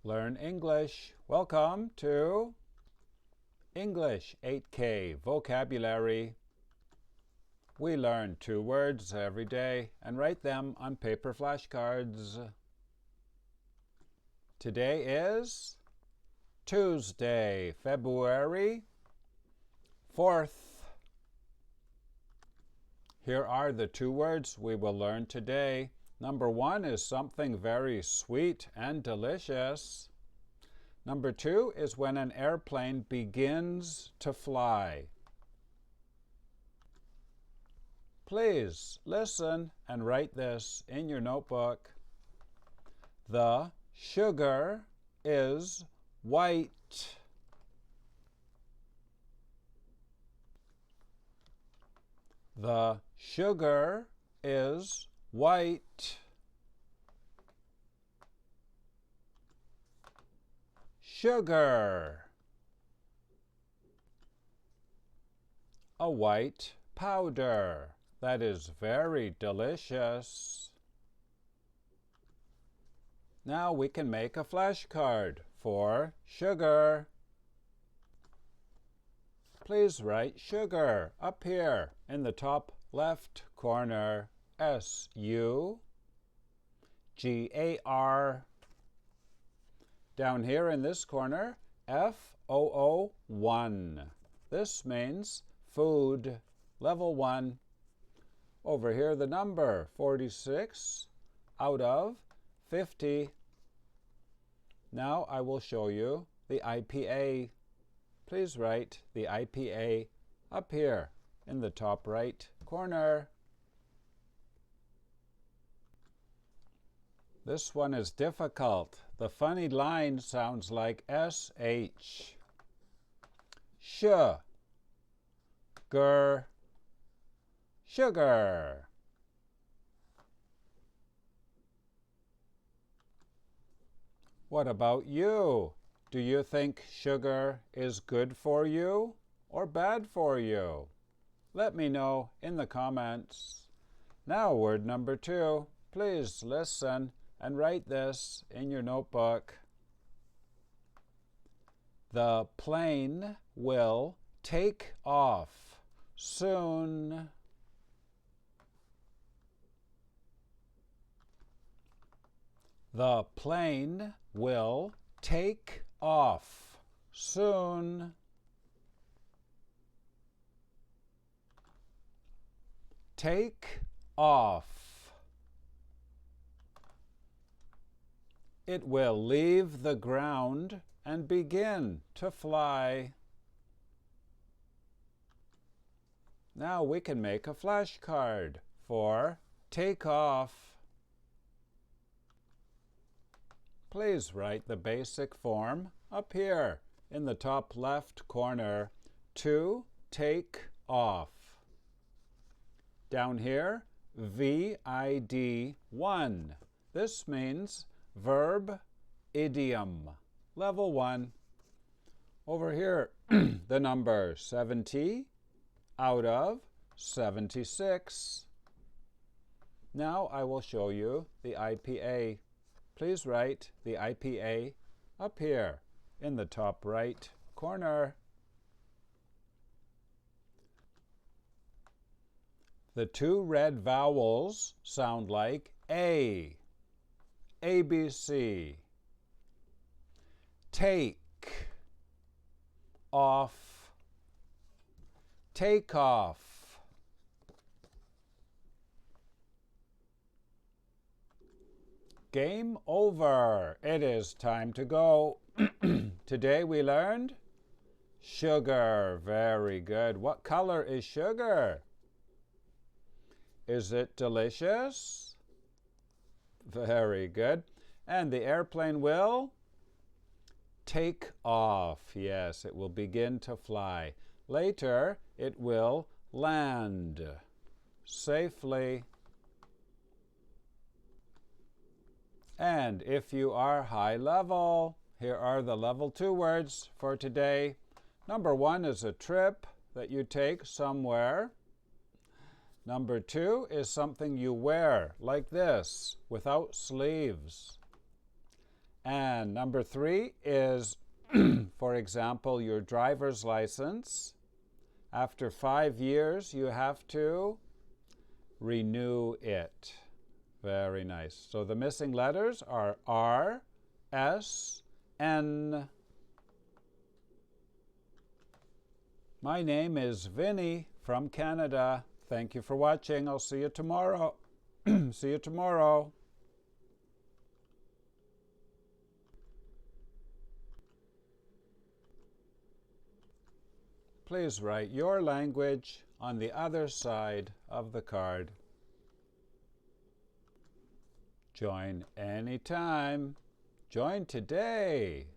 Learn English. Welcome to English 8K Vocabulary. We learn 2 words every day and write them on paper flashcards. Today is Tuesday, February 4th. Here are the 2 words we will learn today. Number 1 is something very sweet and delicious. Number 2 is when an airplane begins to fly. Please listen and write this in your notebook. The sugar is white. The sugar is white. Sugar. A white powder. That is very delicious. Now we can make a flashcard for sugar. Please write sugar up here in the top left corner. S-U-G-A-R. Down here in this corner, F-O-O-1. This means food, level 1. Over here, the number 46 out of 50. Now I will show you the IPA. Please write the IPA up here in the top right corner. This one is difficult. The funny line sounds like S-H. Sugar. Sugar. What about you? Do you think sugar is good for you or bad for you? Let me know in the comments. Now word number 2. Please listen and write this in your notebook. The plane will take off soon. The plane will take off soon. Take off. It will leave the ground and begin to fly. Now we can make a flashcard for take off. Please write the basic form up here in the top left corner. To take off. Down here, VID1. This means verb idiom, level 1. Over here, the number 70 out of 76. Now I will show you the IPA. Please write the IPA up here in the top right corner. The 2 red vowels sound like A. ABC. Take off. Take off. Game over. It is time to go. Today we learned sugar. Very good. What color is sugar? Is it delicious? Very good. And the airplane will take off. Yes, it will begin to fly. Later, it will land safely. And if you are high level, here are the level 2 words for today. Number 1 is a trip that you take somewhere. Number 2 is something you wear like this, without sleeves. And And number 3 is, for example, your driver's license. After 5 years, you have to renew it. Very nice. So the missing letters are R, S, N. My name is Vinny from Canada. Thank you for watching. I'll see you tomorrow. See you tomorrow. Please write your language on the other side of the card. Join anytime. Join today.